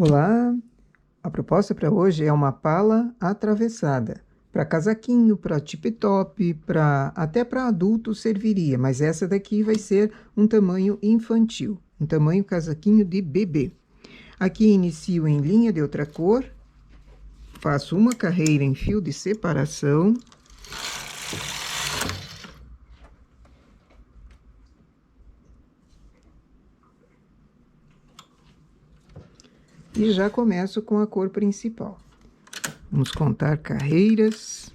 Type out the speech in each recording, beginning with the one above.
Olá! A proposta para hoje é uma pala atravessada. Para casaquinho, para tip top, até para adulto serviria, mas essa daqui vai ser um tamanho infantil, um tamanho casaquinho de bebê. Aqui inicio em linha de outra cor, faço uma carreira em fio de separação. E já começo com a cor principal. Vamos contar carreiras.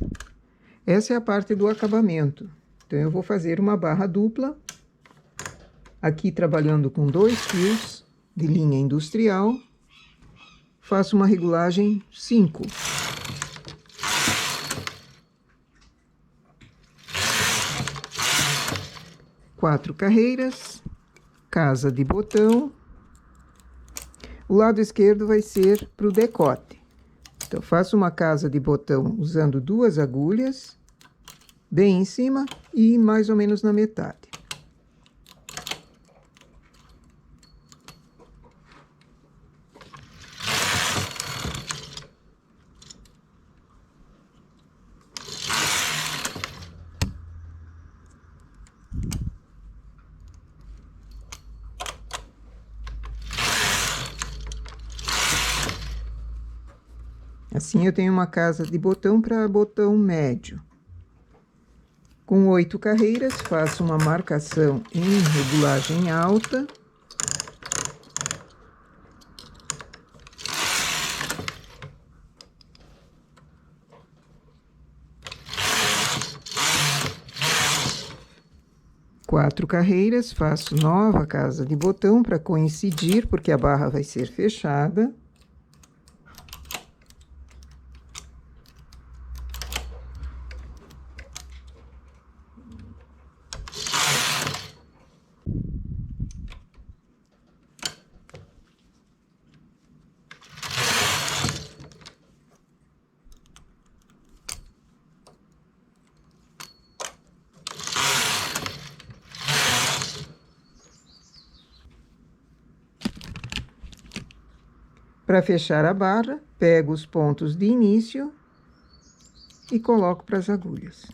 Essa é a parte do acabamento. Então, eu vou fazer uma barra dupla. Aqui, trabalhando com 2 fios de linha industrial. Faço uma regulagem 5. Quatro carreiras. Casa de botão. O lado esquerdo vai ser para o decote. Então, faço uma casa de botão usando 2 agulhas, bem em cima e mais ou menos na metade. Assim, eu tenho uma casa de botão para botão médio. Com 8 carreiras, faço uma marcação em regulagem alta. Quatro carreiras, faço nova casa de botão para coincidir, porque a barra vai ser fechada. Para fechar a barra, pego os pontos de início e coloco para as agulhas.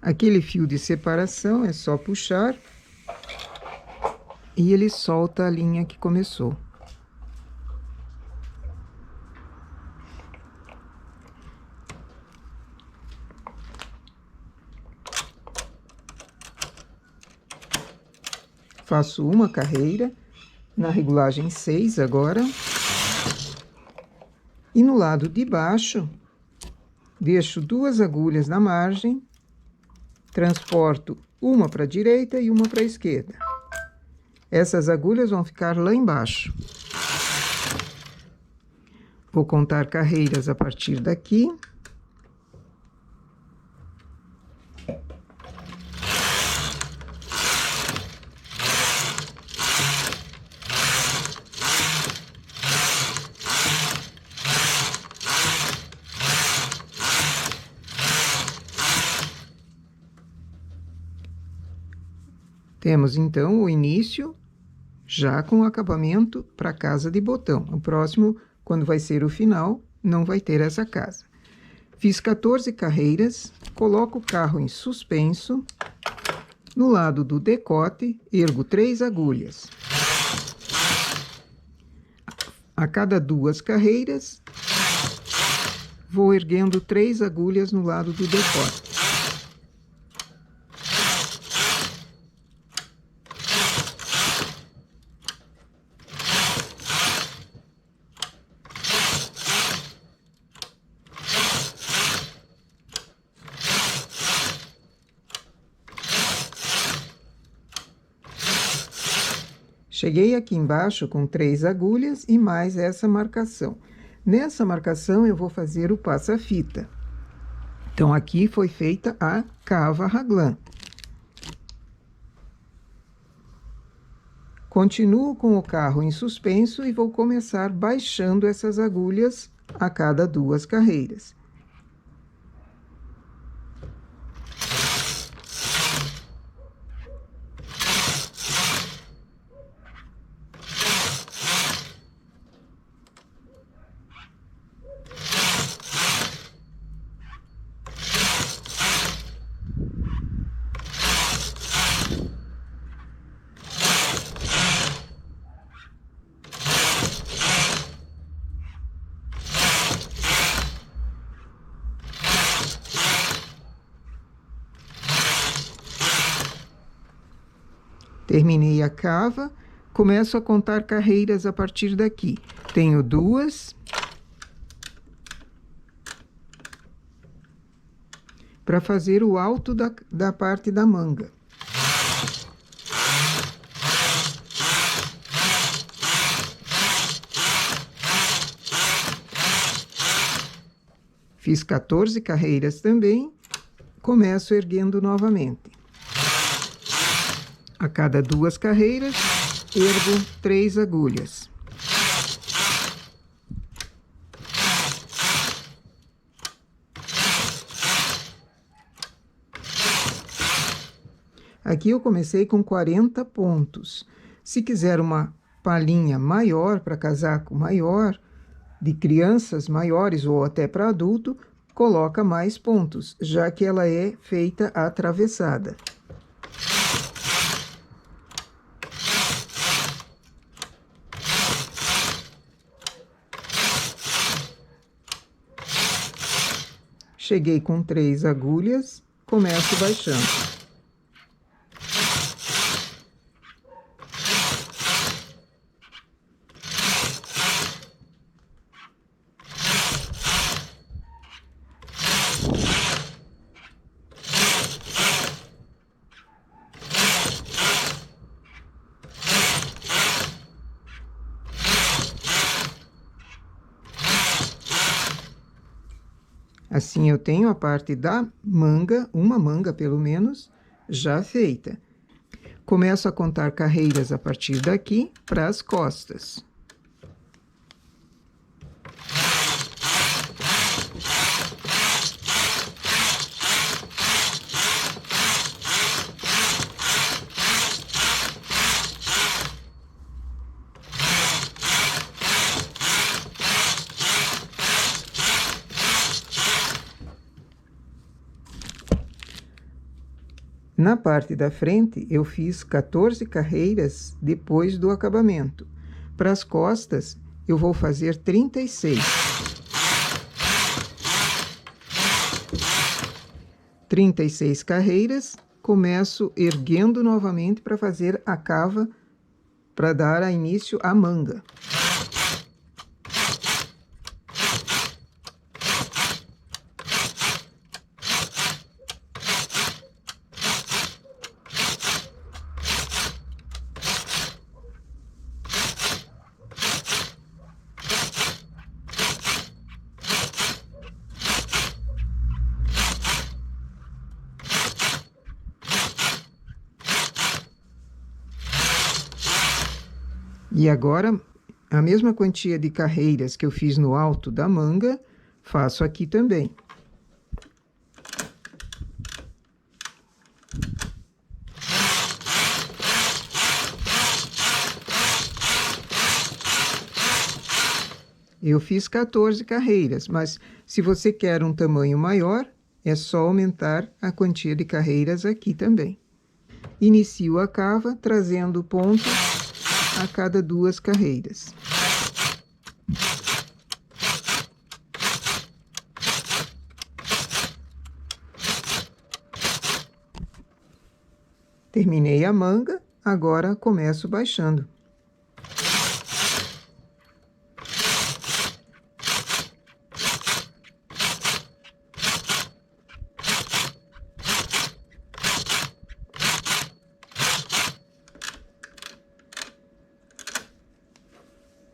Aquele fio de separação é só puxar e ele solta a linha que começou. Faço uma carreira na regulagem 6 agora. E no lado de baixo, deixo 2 agulhas na margem. Transporto uma para a direita e uma para a esquerda. Essas agulhas vão ficar lá embaixo. Vou contar carreiras a partir daqui. Temos, então, o início, já com o acabamento para a casa de botão. O próximo, quando vai ser o final, não vai ter essa casa. Fiz 14 carreiras, coloco o carro em suspenso. No lado do decote, ergo 3 agulhas. A cada 2 carreiras, vou erguendo 3 agulhas no lado do decote. Cheguei aqui embaixo com 3 agulhas e mais essa marcação. Nessa marcação, eu vou fazer o passa-fita. Então, aqui foi feita a cava raglan. Continuo com o carro em suspenso e vou começar baixando essas agulhas a cada 2 carreiras. Terminei a cava, começo a contar carreiras a partir daqui. Tenho 2. Para fazer o alto da parte da manga. Fiz 14 carreiras também, começo erguendo novamente. A cada 2 carreiras, ergo 3 agulhas. Aqui eu comecei com 40 pontos. Se quiser uma palhinha maior para casaco maior, de crianças maiores ou até para adulto, coloca mais pontos, já que ela é feita atravessada. Cheguei com 3 agulhas, começo baixando. Assim, eu tenho a parte da manga, uma manga pelo menos, já feita. Começo a contar carreiras a partir daqui para as costas. Na parte da frente, eu fiz 14 carreiras depois do acabamento. Para as costas, eu vou fazer 36. 36 carreiras, começo erguendo novamente para fazer a cava, para dar início à manga. E agora, a mesma quantia de carreiras que eu fiz no alto da manga, faço aqui também. Eu fiz 14 carreiras, mas se você quer um tamanho maior, é só aumentar a quantia de carreiras aqui também. Inicio a cava trazendo pontos a cada 2 carreiras. Terminei a manga, agora começo baixando.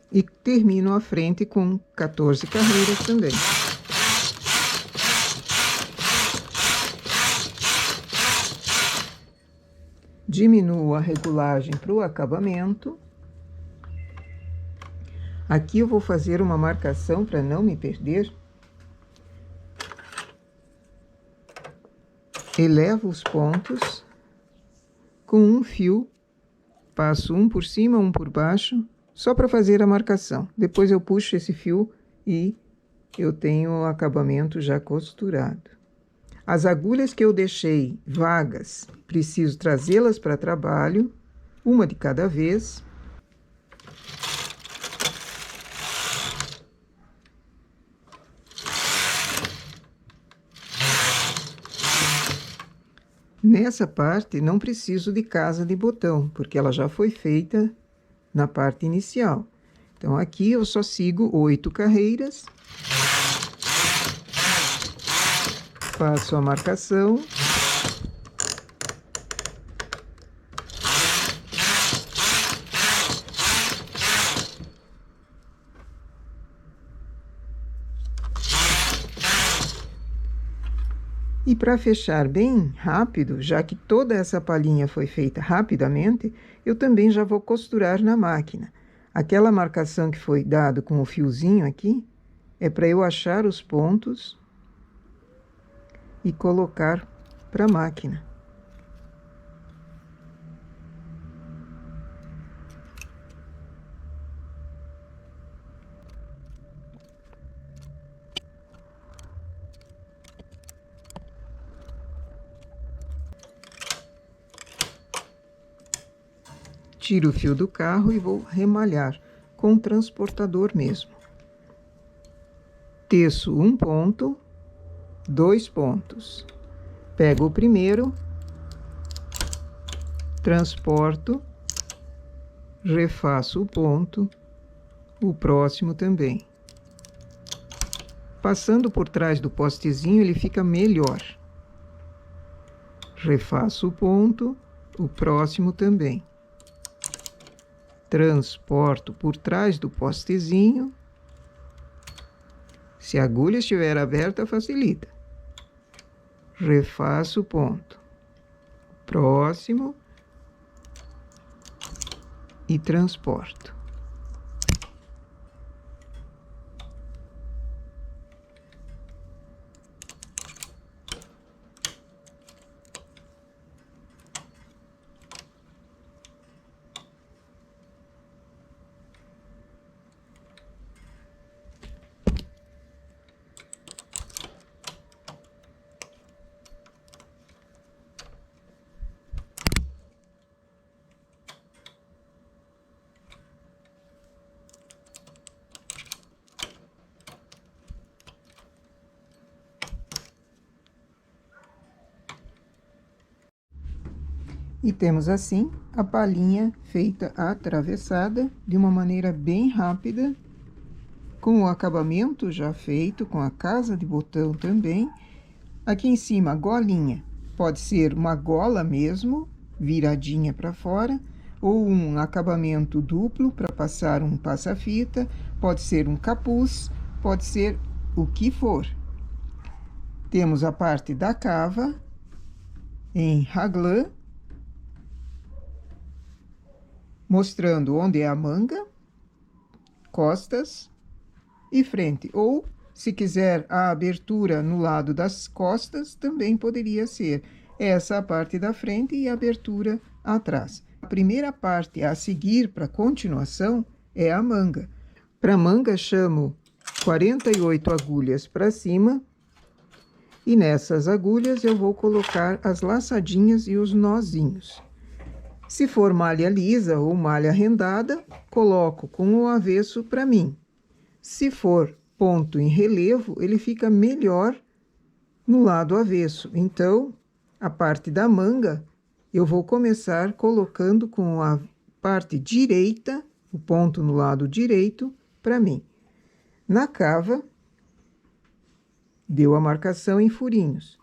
E termino a frente com 14 carreiras também. Diminuo a regulagem para o acabamento. Aqui eu vou fazer uma marcação para não me perder. Elevo os pontos com um fio, passo um por cima, um por baixo, só para fazer a marcação. Depois eu puxo esse fio e eu tenho o acabamento já costurado. As agulhas que eu deixei vagas, preciso trazê-las para trabalho, uma de cada vez. Nessa parte não preciso de casa de botão, porque ela já foi feita na parte inicial. Então aqui eu só sigo 8 carreiras. Faço a marcação. E para fechar bem rápido, já que toda essa palhinha foi feita rapidamente, eu também já vou costurar na máquina. Aquela marcação que foi dada com o fiozinho aqui, é para eu achar os pontos e colocar para a máquina. Tiro o fio do carro e vou remalhar com o transportador mesmo. Teço um ponto, 2 pontos. Pego o primeiro, transporto, refaço o ponto, o próximo também. Passando por trás do postezinho, ele fica melhor. Refaço o ponto, o próximo também. Transporto por trás do postezinho. Se a agulha estiver aberta, facilita. Refaço o ponto. Próximo. E transporto. E temos assim a palhinha feita atravessada de uma maneira bem rápida, com o acabamento já feito, com a casa de botão também. Aqui em cima a golinha, pode ser uma gola mesmo, viradinha para fora, ou um acabamento duplo para passar um passa-fita, pode ser um capuz, pode ser o que for. Temos a parte da cava em raglan, mostrando onde é a manga, costas e frente. Ou, se quiser a abertura no lado das costas, também poderia ser essa a parte da frente e a abertura atrás. A primeira parte a seguir para a continuação é a manga. Para a manga, chamo 48 agulhas para cima. E nessas agulhas eu vou colocar as laçadinhas e os nozinhos. Se for malha lisa ou malha rendada, coloco com o avesso para mim. Se for ponto em relevo, ele fica melhor no lado avesso. Então, a parte da manga, eu vou começar colocando com a parte direita, o ponto no lado direito, para mim. Na cava, deu a marcação em furinhos.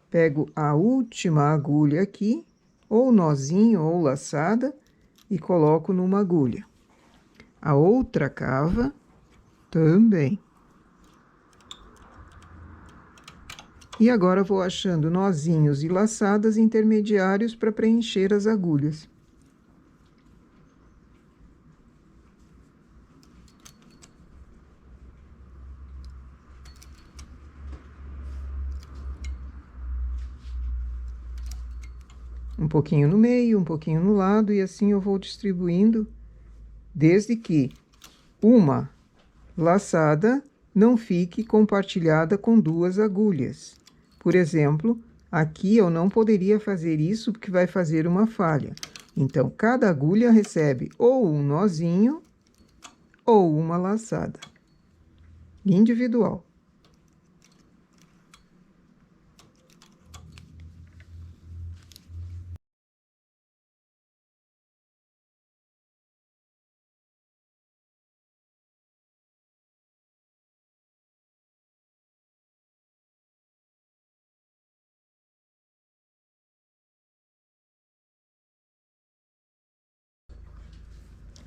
Pego a última agulha aqui, ou nozinho ou laçada, e coloco numa agulha. A outra cava também. E agora vou achando nozinhos e laçadas intermediários para preencher as agulhas. Um pouquinho no meio, um pouquinho no lado, e assim eu vou distribuindo, desde que uma laçada não fique compartilhada com duas agulhas. Por exemplo, aqui eu não poderia fazer isso porque vai fazer uma falha. Então, cada agulha recebe ou um nozinho ou uma laçada individual.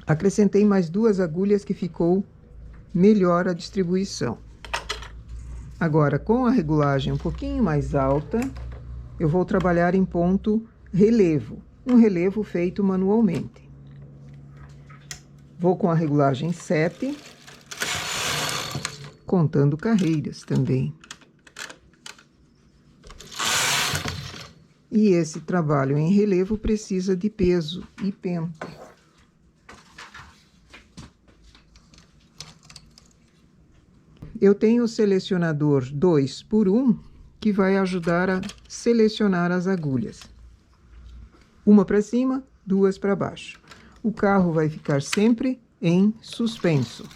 Acrescentei mais duas agulhas que ficou melhor a distribuição. Agora, com a regulagem um pouquinho mais alta, eu vou trabalhar em ponto relevo, um relevo feito manualmente. Vou com a regulagem 7, contando carreiras também. E esse trabalho em relevo precisa de peso e pente. Eu tenho o selecionador 2x1, que vai ajudar a selecionar as agulhas. Uma para cima, duas para baixo. O carro vai ficar sempre em suspenso.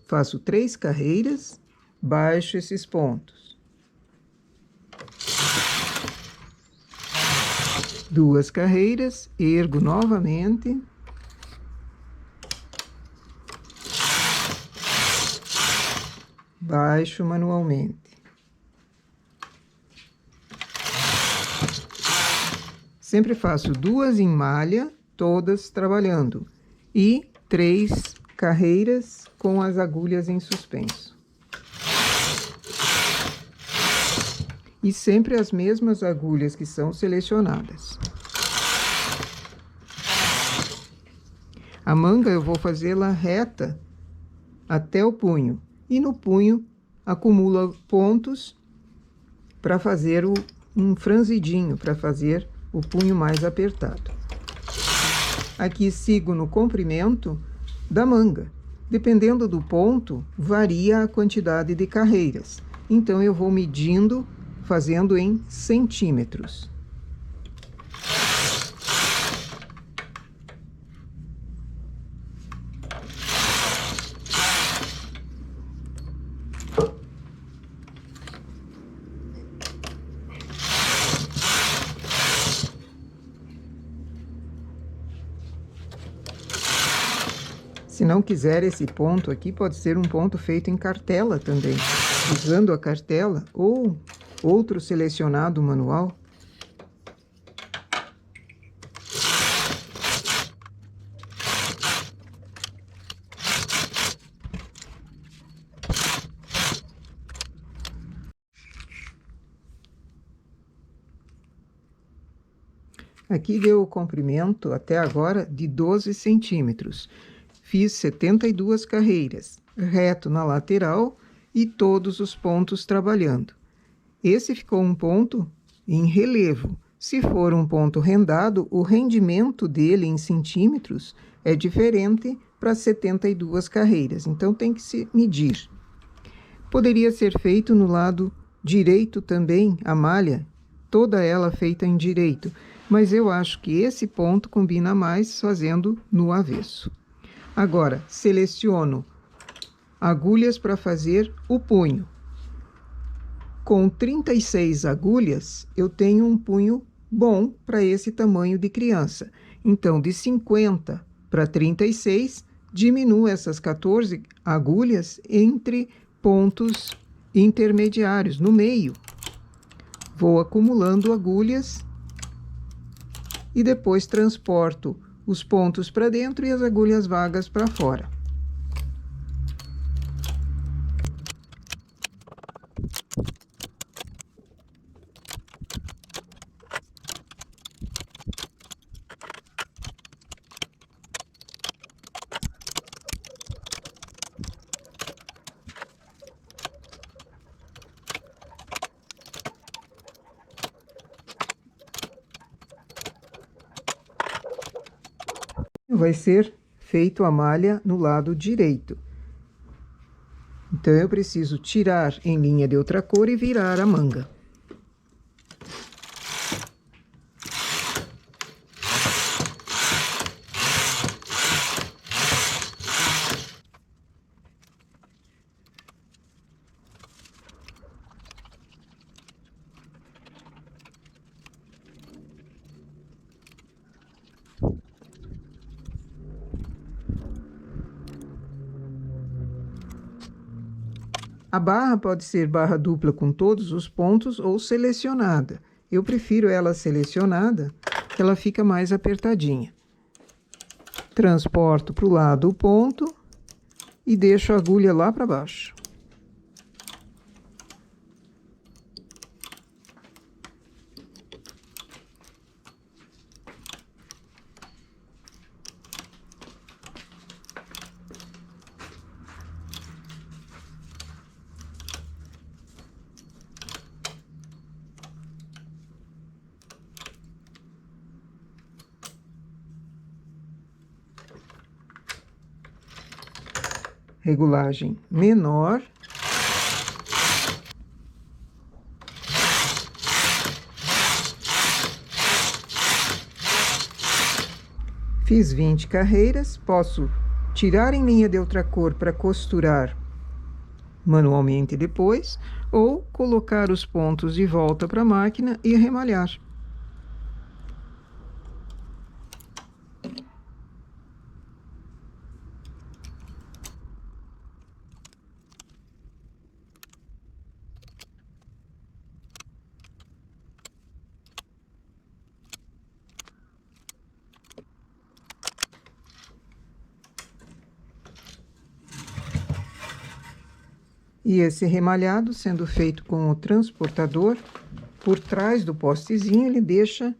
Faço 3 carreiras, baixo esses pontos. 2 carreiras, ergo novamente. Baixo manualmente. Sempre faço 2 em malha, todas trabalhando, e 3 carreiras com as agulhas em suspenso. E sempre as mesmas agulhas que são selecionadas. A manga eu vou fazê-la reta até o punho. E no punho, acumula pontos para fazer um franzidinho, para fazer o punho mais apertado. Aqui sigo no comprimento da manga. Dependendo do ponto, varia a quantidade de carreiras. Então, eu vou medindo, fazendo em centímetros. Se não quiser esse ponto aqui, pode ser um ponto feito em cartela também, usando a cartela ou outro selecionado manual. Aqui deu o comprimento, até agora, de 12 centímetros. Fiz 72 carreiras, reto na lateral e todos os pontos trabalhando. Esse ficou um ponto em relevo. Se for um ponto rendado, o rendimento dele em centímetros é diferente para 72 carreiras, então tem que se medir. Poderia ser feito no lado direito também, a malha, toda ela feita em direito, mas eu acho que esse ponto combina mais fazendo no avesso. Agora, seleciono agulhas para fazer o punho. Com 36 agulhas, eu tenho um punho bom para esse tamanho de criança. Então, de 50 para 36, diminuo essas 14 agulhas entre pontos intermediários, no meio. Vou acumulando agulhas e depois transporto os pontos para dentro e as agulhas vagas para fora. vai ser feito a malha no lado direito. Então, eu preciso tirar em linha de outra cor e virar a manga. A barra pode ser barra dupla com todos os pontos ou selecionada. Eu prefiro ela selecionada, que ela fica mais apertadinha. Transporto para o lado o ponto e deixo a agulha lá para baixo. Regulagem menor. Fiz 20 carreiras, posso tirar em linha de outra cor para costurar manualmente depois, ou colocar os pontos de volta para a máquina e remalhar. E esse remalhado, sendo feito com o transportador, por trás do postezinho, ele deixa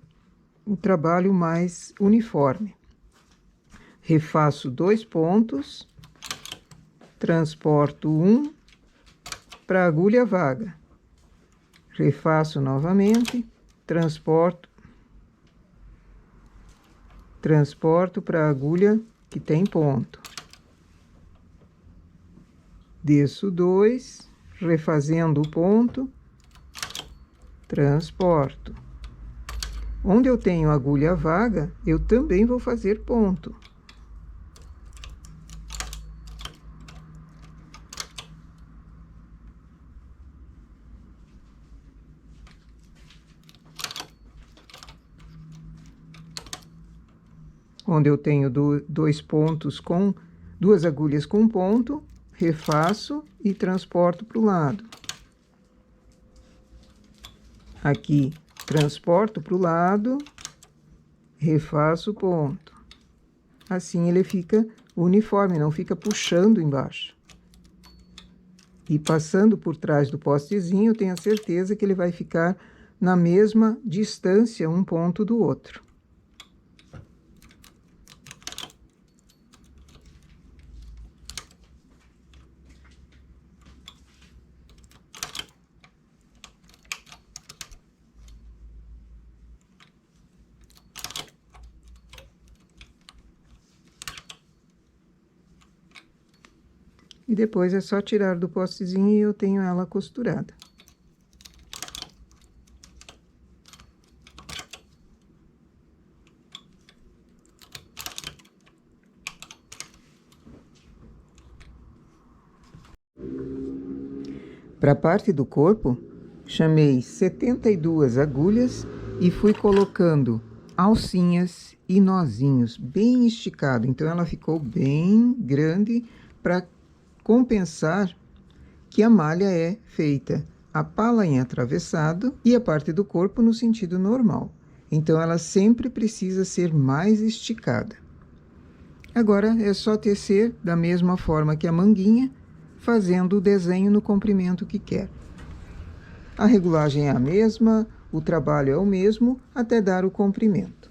o trabalho mais uniforme. Refaço 2 pontos, transporto 1 para a agulha vaga. Refaço novamente, transporto para a agulha que tem ponto. Desço 2, refazendo o ponto, transporto. Onde eu tenho agulha vaga, eu também vou fazer ponto. Onde eu tenho dois pontos com duas agulhas com ponto, refaço e transporto para o lado. Aqui, transporto para o lado, refaço o ponto. Assim ele fica uniforme, não fica puxando embaixo. E passando por trás do postezinho, eu tenho a certeza que ele vai ficar na mesma distância um ponto do outro. E depois é só tirar do postezinho e eu tenho ela costurada. Para a parte do corpo, chamei 72 agulhas e fui colocando alcinhas e nozinhos bem esticado. Então, ela ficou bem grande para compensar que a malha é feita a pala em atravessado e a parte do corpo no sentido normal. Então, ela sempre precisa ser mais esticada. Agora, é só tecer da mesma forma que a manguinha, fazendo o desenho no comprimento que quer. A regulagem é a mesma, o trabalho é o mesmo, até dar o comprimento.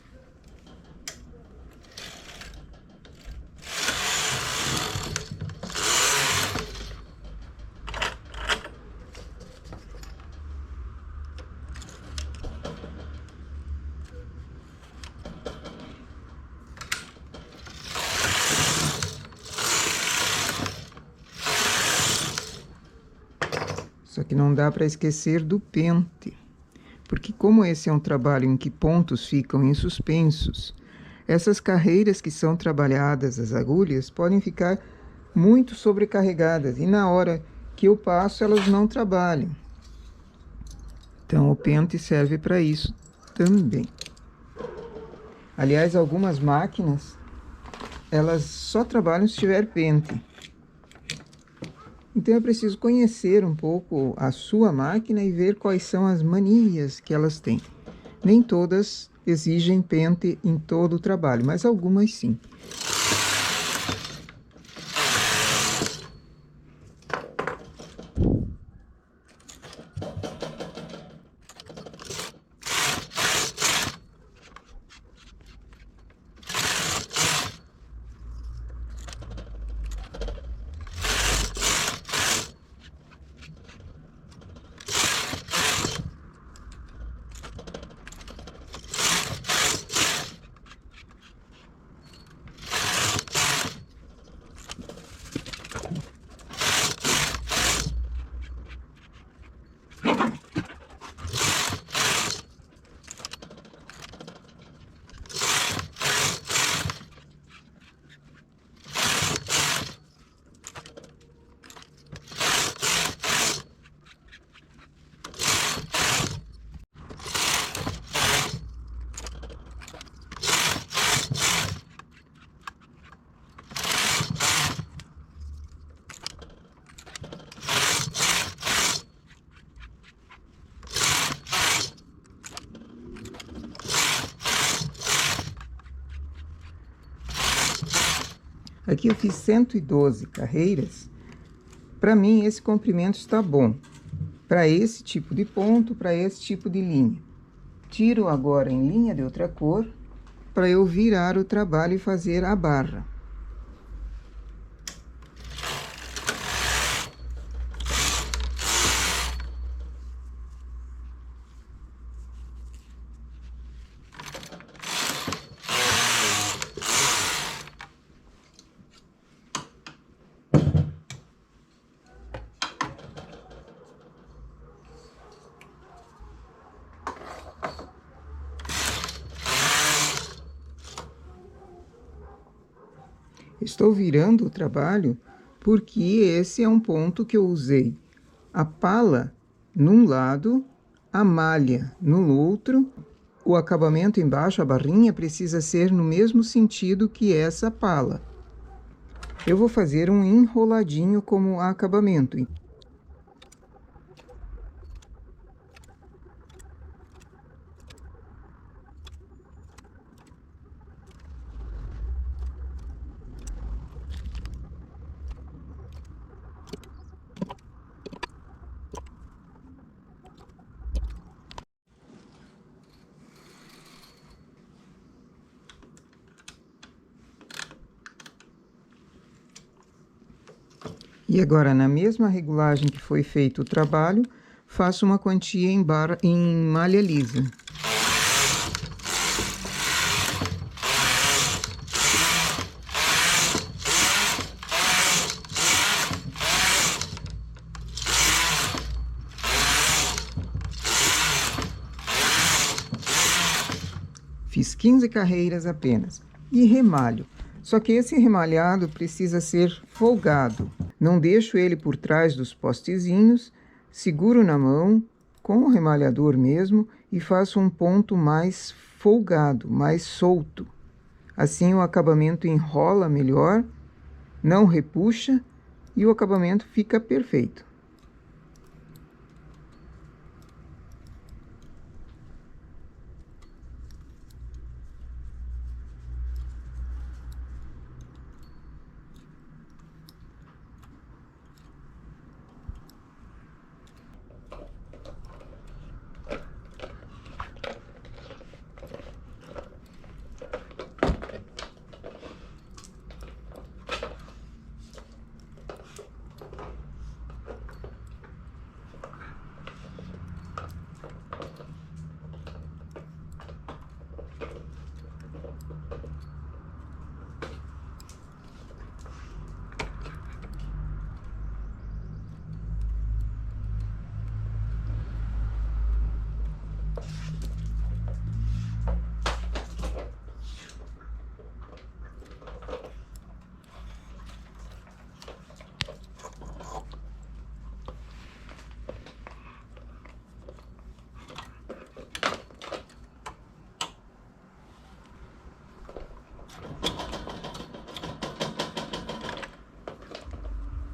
que não dá para esquecer do pente, porque como esse é um trabalho em que pontos ficam em suspensos, essas carreiras que são trabalhadas, as agulhas, podem ficar muito sobrecarregadas e na hora que eu passo elas não trabalham. Então o pente serve para isso também. Aliás, algumas máquinas, elas só trabalham se tiver pente. Então é preciso conhecer um pouco a sua máquina e ver quais são as manias que elas têm. Nem todas exigem pente em todo o trabalho, mas algumas sim. Aqui eu fiz 112 carreiras. Para mim, esse comprimento está bom. Para esse tipo de ponto, para esse tipo de linha. Tiro agora em linha de outra cor, para eu virar o trabalho e fazer a barra. Estou virando o trabalho porque esse é um ponto que eu usei a pala num lado, a malha no outro. O acabamento embaixo, a barrinha, precisa ser no mesmo sentido que essa pala. Eu vou fazer um enroladinho como acabamento. E agora, na mesma regulagem que foi feito o trabalho, faço uma quantia em malha lisa. Fiz 15 carreiras apenas. E remalho. Só que esse remalhado precisa ser folgado. Não deixo ele por trás dos postezinhos, seguro na mão, com o remalhador mesmo, e faço um ponto mais folgado, mais solto. Assim o acabamento enrola melhor, não repuxa e o acabamento fica perfeito.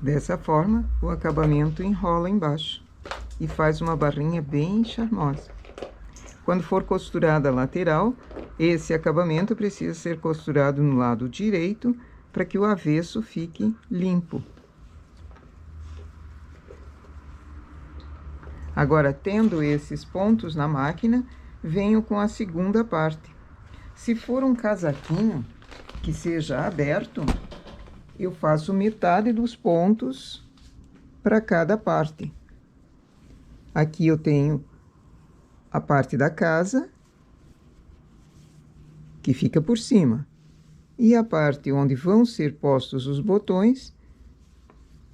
Dessa forma, o acabamento enrola embaixo e faz uma barrinha bem charmosa. Quando for costurada a lateral, esse acabamento precisa ser costurado no lado direito para que o avesso fique limpo. Agora, tendo esses pontos na máquina, venho com a segunda parte. Se for um casaquinho que seja aberto, eu faço metade dos pontos para cada parte. Aqui eu tenho a parte da casa, que fica por cima, e a parte onde vão ser postos os botões,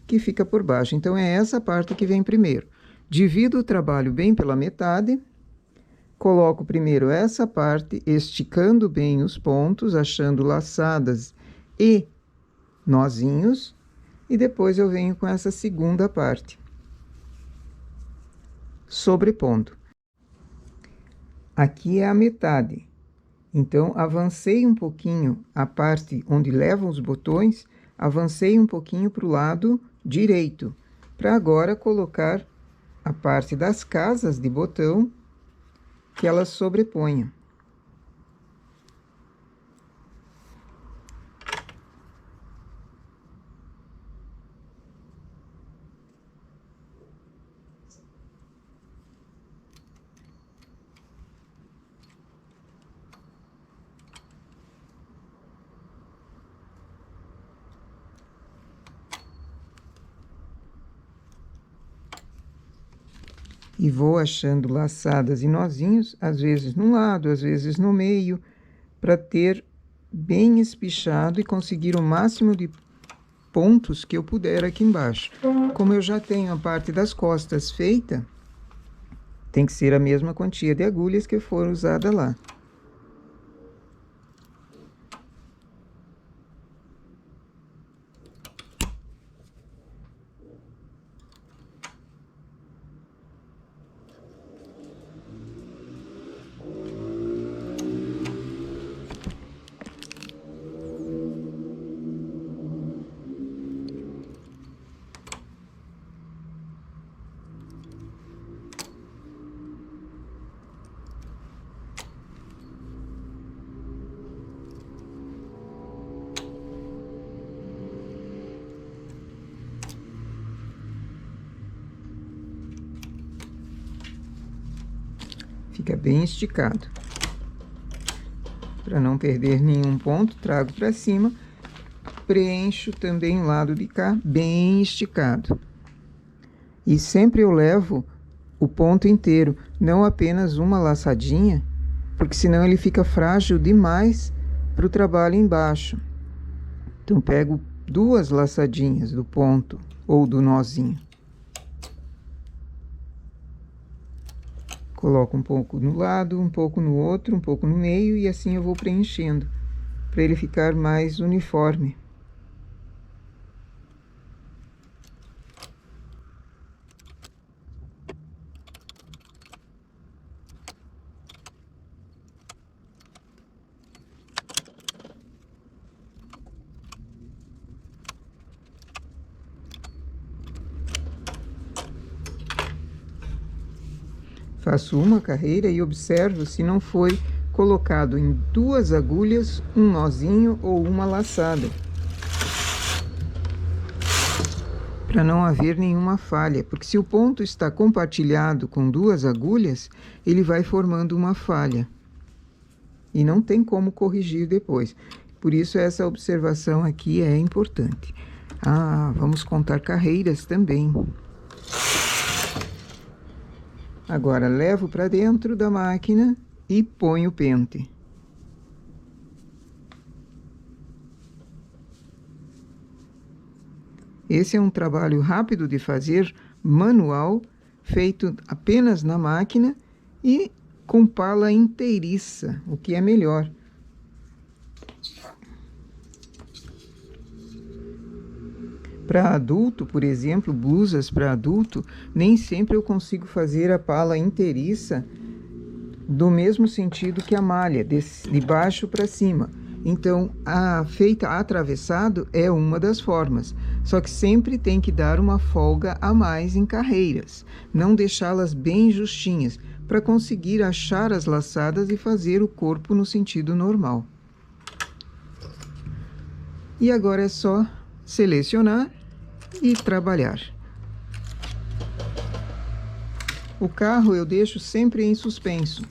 que fica por baixo. Então, é essa parte que vem primeiro. Divido o trabalho bem pela metade, coloco primeiro essa parte, esticando bem os pontos, achando laçadas e nozinhos, e depois eu venho com essa segunda parte, sobrepondo. Aqui é a metade, então avancei um pouquinho a parte onde levam os botões, avancei um pouquinho para o lado direito, para agora colocar a parte das casas de botão, que elas sobreponham. E vou achando laçadas e nozinhos, às vezes num lado, às vezes no meio, para ter bem espichado e conseguir o máximo de pontos que eu puder aqui embaixo. Como eu já tenho a parte das costas feita, tem que ser a mesma quantia de agulhas que for usada lá. Fica bem esticado. Para não perder nenhum ponto, trago para cima, preencho também o lado de cá, bem esticado. E sempre eu levo o ponto inteiro, não apenas uma laçadinha, porque senão ele fica frágil demais para o trabalho embaixo. Então, pego 2 laçadinhas do ponto ou do nozinho. Coloco um pouco no lado, um pouco no outro, um pouco no meio, e assim eu vou preenchendo, para ele ficar mais uniforme. Faço uma carreira e observo se não foi colocado em 2 agulhas um nozinho ou uma laçada, para não haver nenhuma falha, porque se o ponto está compartilhado com 2 agulhas, ele vai formando uma falha e não tem como corrigir depois. Por isso essa observação aqui é importante. Vamos contar carreiras também. Agora, levo para dentro da máquina e ponho o pente. Esse é um trabalho rápido de fazer, manual, feito apenas na máquina e com pala inteiriça, o que é melhor. Para adulto, por exemplo, blusas para adulto, nem sempre eu consigo fazer a pala inteiriça do mesmo sentido que a malha, de baixo para cima. Então, a feita atravessado é uma das formas, só que sempre tem que dar uma folga a mais em carreiras, não deixá-las bem justinhas, para conseguir achar as laçadas e fazer o corpo no sentido normal. E agora é só selecionar e trabalhar. O carro eu deixo sempre em suspenso.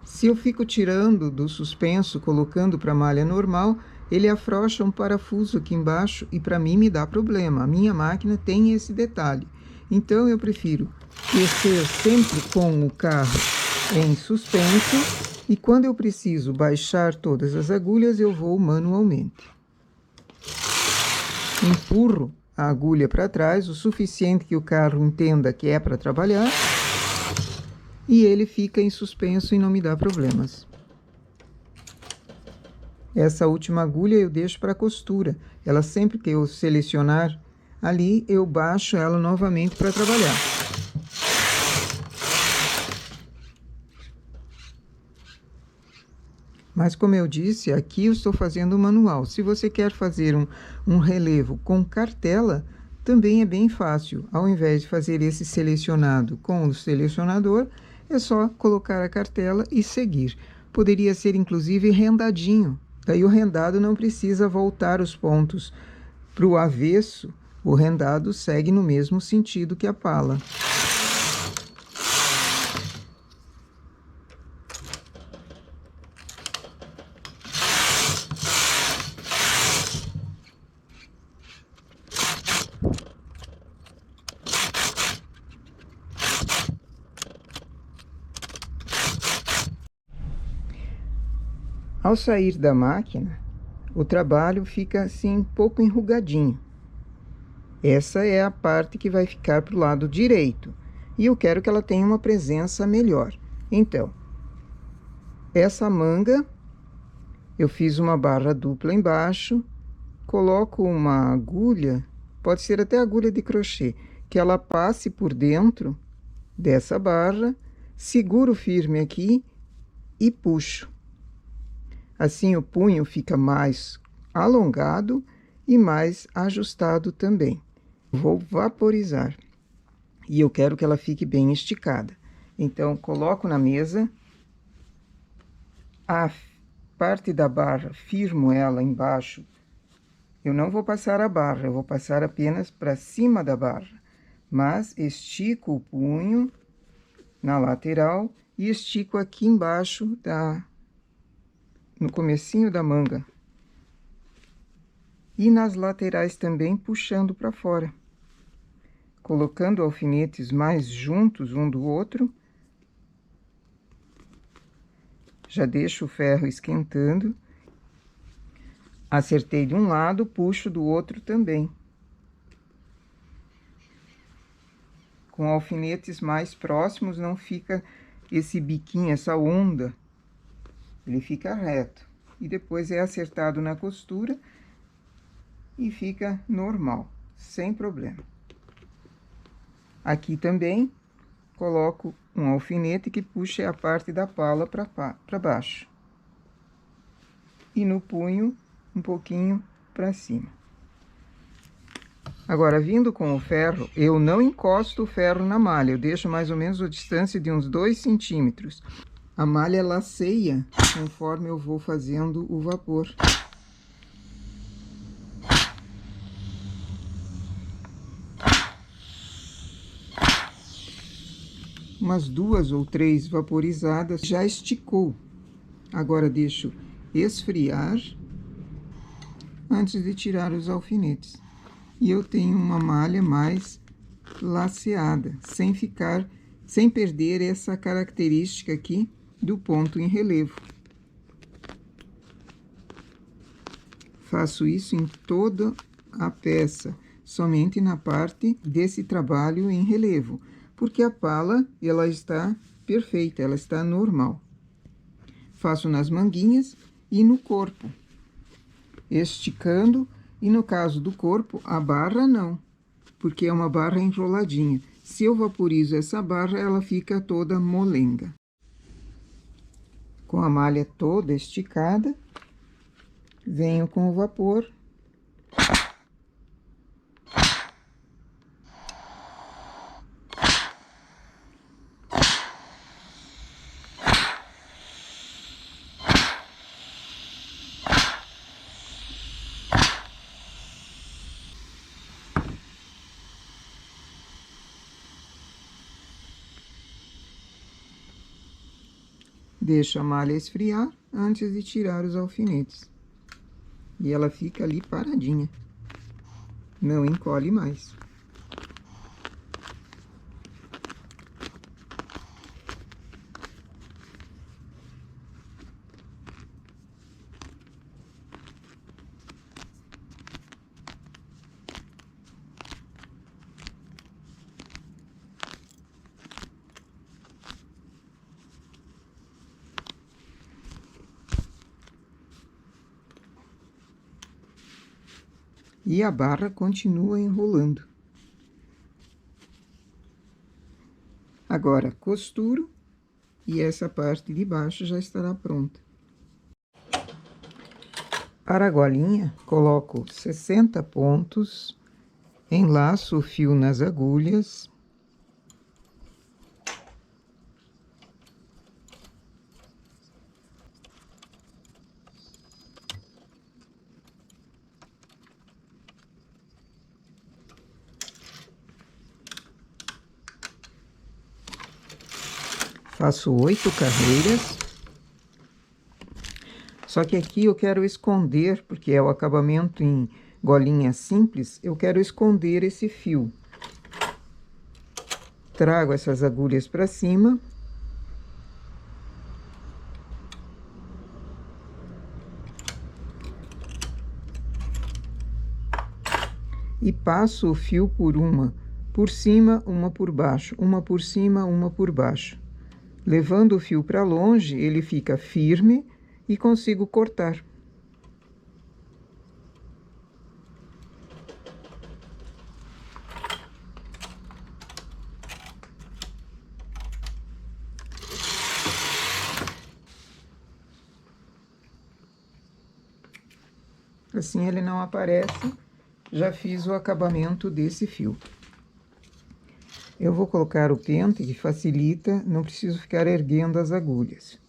Se eu fico tirando do suspenso, colocando para a malha normal, ele afrouxa um parafuso aqui embaixo e para mim me dá problema. A minha máquina tem esse detalhe. Então eu prefiro tecer sempre com o carro em suspenso e quando eu preciso baixar todas as agulhas, eu vou manualmente. Empurro a agulha para trás, o suficiente que o carro entenda que é para trabalhar. E ele fica em suspenso e não me dá problemas. Essa última agulha eu deixo para costura. Ela sempre que eu selecionar ali, eu baixo ela novamente para trabalhar. Mas como eu disse, aqui eu estou fazendo o manual. Se você quer fazer um relevo com cartela, também é bem fácil. Ao invés de fazer esse selecionado com o selecionador, é só colocar a cartela e seguir. Poderia ser inclusive rendadinho. Daí o rendado não precisa voltar os pontos para o avesso. O rendado segue no mesmo sentido que a pala. Ao sair da máquina, o trabalho fica assim um pouco enrugadinho. Essa é a parte que vai ficar para o lado direito. E eu quero que ela tenha uma presença melhor. Então, essa manga, eu fiz uma barra dupla embaixo, coloco uma agulha, pode ser até agulha de crochê, que ela passe por dentro dessa barra, seguro firme aqui e puxo. Assim o punho fica mais alongado e mais ajustado também. Vou vaporizar. E eu quero que ela fique bem esticada. Então, coloco na mesa. A parte da barra, firmo ela embaixo. Eu não vou passar a barra, eu vou passar apenas para cima da barra. Mas estico o punho na lateral e estico aqui embaixo no comecinho da manga. E nas laterais também, puxando para fora. Colocando alfinetes mais juntos um do outro. Já deixo o ferro esquentando. Acertei de um lado, puxo do outro também. Com alfinetes mais próximos não fica esse biquinho, essa onda. Ele fica reto. E depois é acertado na costura e fica normal, sem problema. Aqui também coloco um alfinete que puxa a parte da pala para baixo. E no punho, um pouquinho para cima. Agora, vindo com o ferro, eu não encosto o ferro na malha. Eu deixo mais ou menos a distância de uns 2 centímetros. A malha laceia conforme eu vou fazendo o vapor. Umas 2 ou 3 vaporizadas já esticou. Agora deixo esfriar antes de tirar os alfinetes. E eu tenho uma malha mais laceada, sem perder essa característica aqui do ponto em relevo. Faço isso em toda a peça, somente na parte desse trabalho em relevo, porque a pala, ela está perfeita, ela está normal. Faço nas manguinhas e no corpo, esticando, e no caso do corpo, a barra não, porque é uma barra enroladinha. Se eu vaporizo essa barra, ela fica toda molenga. Com a malha toda esticada, venho com o vapor. Deixo a malha esfriar antes de tirar os alfinetes. E ela fica ali paradinha. Não encolhe mais. E a barra continua enrolando. Agora, costuro e essa parte de baixo já estará pronta. Para a golinha, coloco 60 pontos, enlaço o fio nas agulhas. Faço 8 carreiras. Só que aqui eu quero esconder, porque é o acabamento em golinha simples, eu quero esconder esse fio. Trago essas agulhas para cima. E passo o fio por cima, uma por baixo, uma por cima, uma por baixo. Levando o fio para longe, ele fica firme e consigo cortar. Assim ele não aparece. Já fiz o acabamento desse fio. Eu vou colocar o pente, que facilita, não preciso ficar erguendo as agulhas.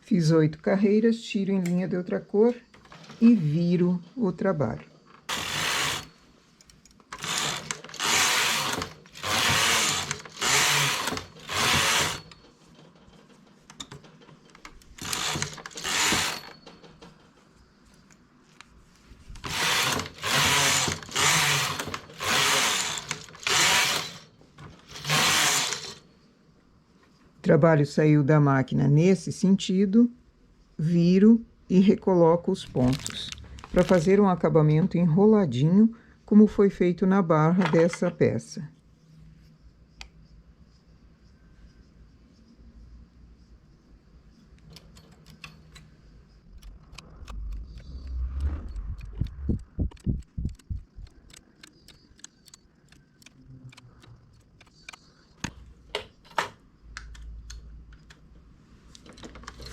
Fiz 8 carreiras, tiro em linha de outra cor e viro o trabalho. O trabalho saiu da máquina nesse sentido, viro e recoloco os pontos, para fazer um acabamento enroladinho, como foi feito na barra dessa peça.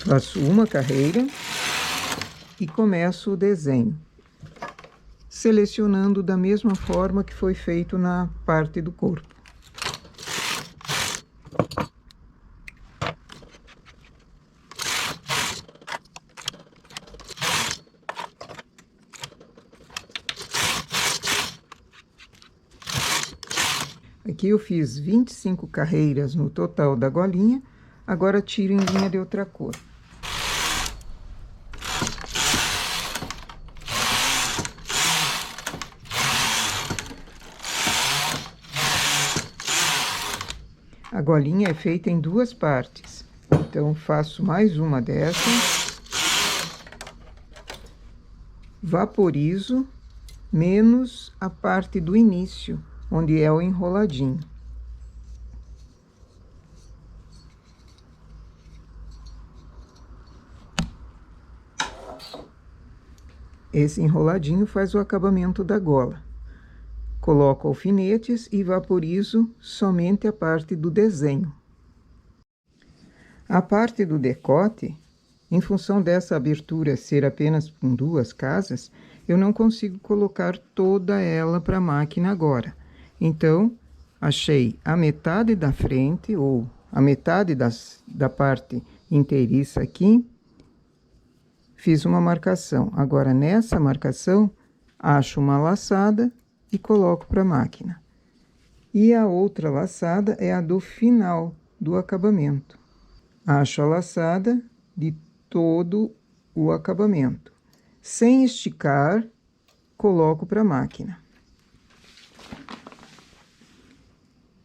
Faço uma carreira e começo o desenho, selecionando da mesma forma que foi feito na parte do corpo. Aqui eu fiz 25 carreiras no total da golinha, agora tiro em linha de outra cor. A golinha é feita em duas partes, então faço mais uma dessas, vaporizo, menos a parte do início, onde é o enroladinho. Esse enroladinho faz o acabamento da gola. Coloco alfinetes e vaporizo somente a parte do desenho. A parte do decote, em função dessa abertura ser apenas com 2 casas, eu não consigo colocar toda ela para a máquina agora. Então, achei a metade da frente, ou a metade da parte inteiriça aqui, fiz uma marcação. Agora, nessa marcação, acho uma laçada e coloco para a máquina. E a outra laçada é a do final do acabamento. Acho a laçada de todo o acabamento. Sem esticar, coloco para a máquina.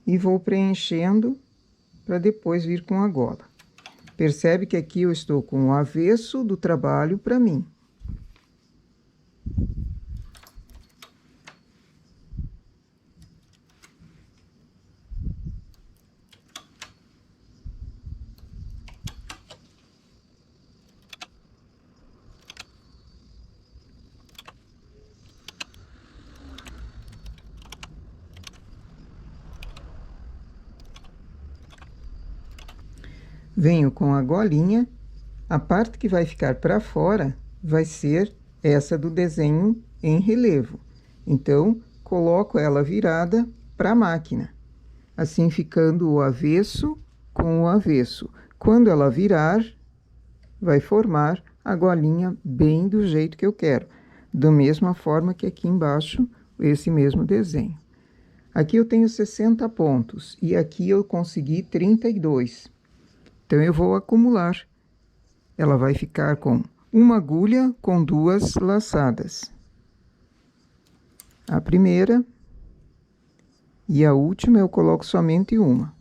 E vou preenchendo para depois vir com a gola. Percebe que aqui eu estou com o avesso do trabalho para mim. Venho com a golinha, a parte que vai ficar para fora vai ser essa do desenho em relevo. Então, coloco ela virada para a máquina, assim ficando o avesso com o avesso. Quando ela virar, vai formar a golinha bem do jeito que eu quero, da mesma forma que aqui embaixo, esse mesmo desenho. Aqui eu tenho 60 pontos e aqui eu consegui 32. Então, eu vou acumular. Ela vai ficar com uma agulha com 2 laçadas. A primeira e a última eu coloco somente uma.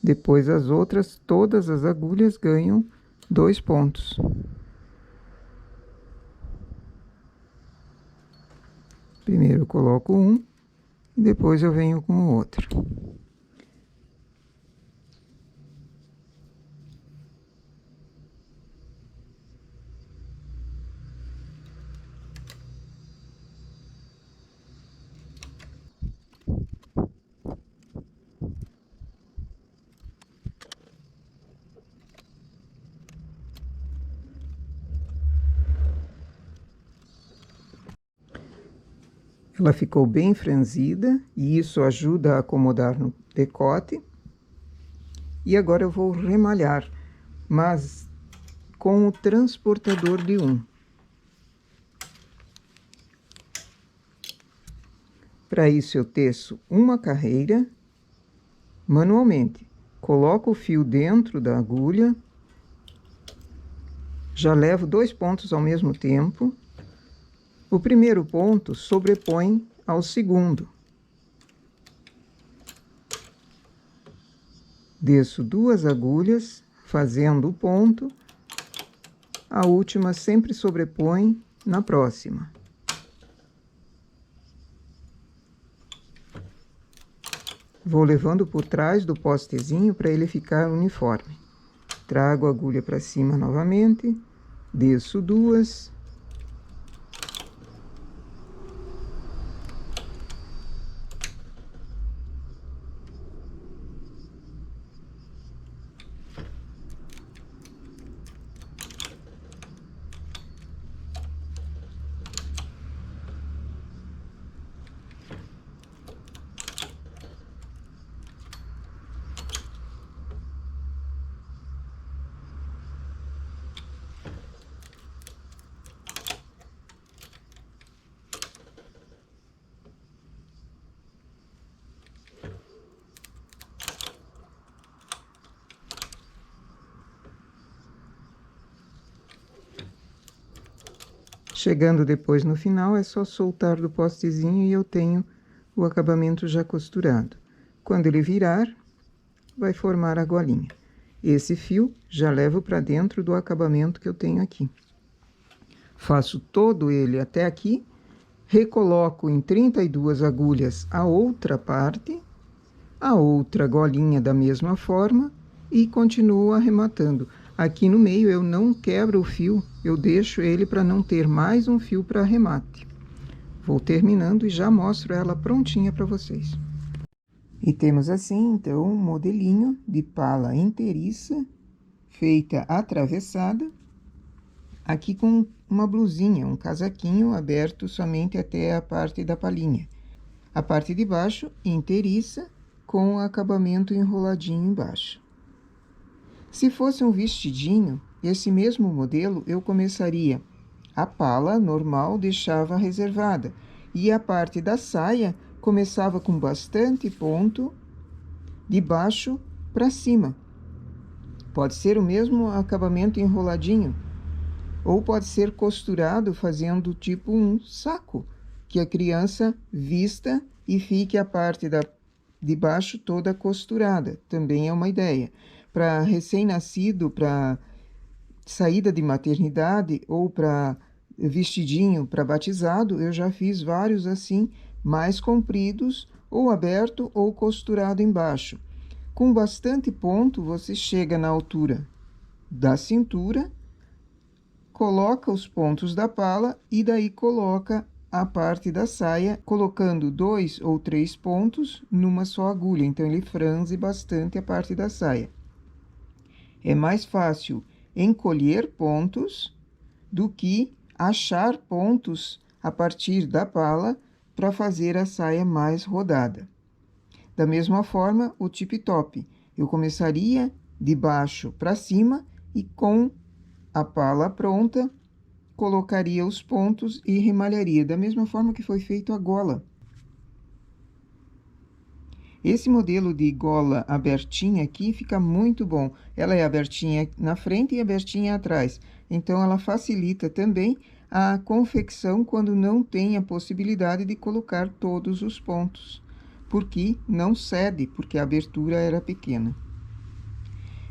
Depois as outras, todas as agulhas ganham 2 pontos. Primeiro eu coloco um e depois eu venho com o outro. Ela ficou bem franzida e isso ajuda a acomodar no decote. E agora eu vou remalhar, mas com o transportador de 1. Para isso eu teço uma carreira manualmente. Coloco o fio dentro da agulha, já levo 2 pontos ao mesmo tempo. O primeiro ponto sobrepõe ao segundo. Desço 2 agulhas, fazendo o ponto. A última sempre sobrepõe na próxima. Vou levando por trás do postezinho para ele ficar uniforme. Trago a agulha para cima novamente, desço 2. Chegando depois no final, é só soltar do postezinho e eu tenho o acabamento já costurado. Quando ele virar, vai formar a golinha. Esse fio já levo para dentro do acabamento que eu tenho aqui. Faço todo ele até aqui, recoloco em 32 agulhas a outra parte, a outra golinha da mesma forma e continuo arrematando. Aqui no meio eu não quebro o fio, eu deixo ele para não ter mais um fio para arremate. Vou terminando e já mostro ela prontinha para vocês. E temos assim, então, um modelinho de pala inteiriça, feita atravessada, aqui com uma blusinha, um casaquinho aberto somente até a parte da palinha. A parte de baixo, inteiriça, com o acabamento enroladinho embaixo. Se fosse um vestidinho, esse mesmo modelo, eu começaria a pala normal, deixava reservada, e a parte da saia começava com bastante ponto de baixo para cima. Pode ser o mesmo acabamento enroladinho, ou pode ser costurado fazendo tipo um saco, que a criança vista e fique a parte de baixo toda costurada. Também é uma ideia. Para recém-nascido, para saída de maternidade ou para vestidinho para batizado, eu já fiz vários assim, mais compridos, ou aberto ou costurado embaixo. Com bastante ponto, você chega na altura da cintura, coloca os pontos da pala e daí coloca a parte da saia, colocando 2 ou 3 pontos numa só agulha. Então, ele franze bastante a parte da saia. É mais fácil encolher pontos do que achar pontos a partir da pala para fazer a saia mais rodada. Da mesma forma, o tip-top. Eu começaria de baixo para cima e com a pala pronta, colocaria os pontos e remalharia, da mesma forma que foi feito a gola. Esse modelo de gola abertinha aqui fica muito bom. Ela é abertinha na frente e abertinha atrás. Então, ela facilita também a confecção quando não tem a possibilidade de colocar todos os pontos, porque não cede, porque a abertura era pequena.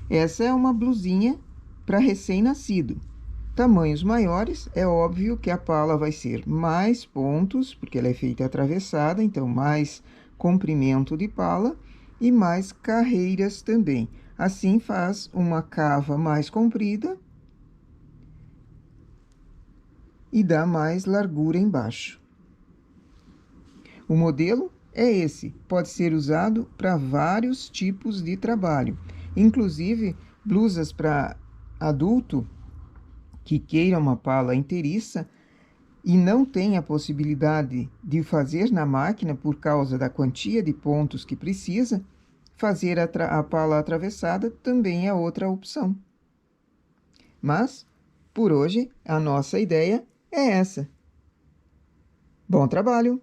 Essa é uma blusinha para recém-nascido. Tamanhos maiores, é óbvio que a pala vai ser mais pontos, porque ela é feita atravessada, então mais comprimento de pala e mais carreiras também. Assim faz uma cava mais comprida e dá mais largura embaixo. O modelo é esse, pode ser usado para vários tipos de trabalho, inclusive blusas para adulto que queira uma pala inteiriça e não tem a possibilidade de fazer na máquina por causa da quantia de pontos que precisa, fazer a pala atravessada também é outra opção. Mas, por hoje, a nossa ideia é essa. Bom trabalho!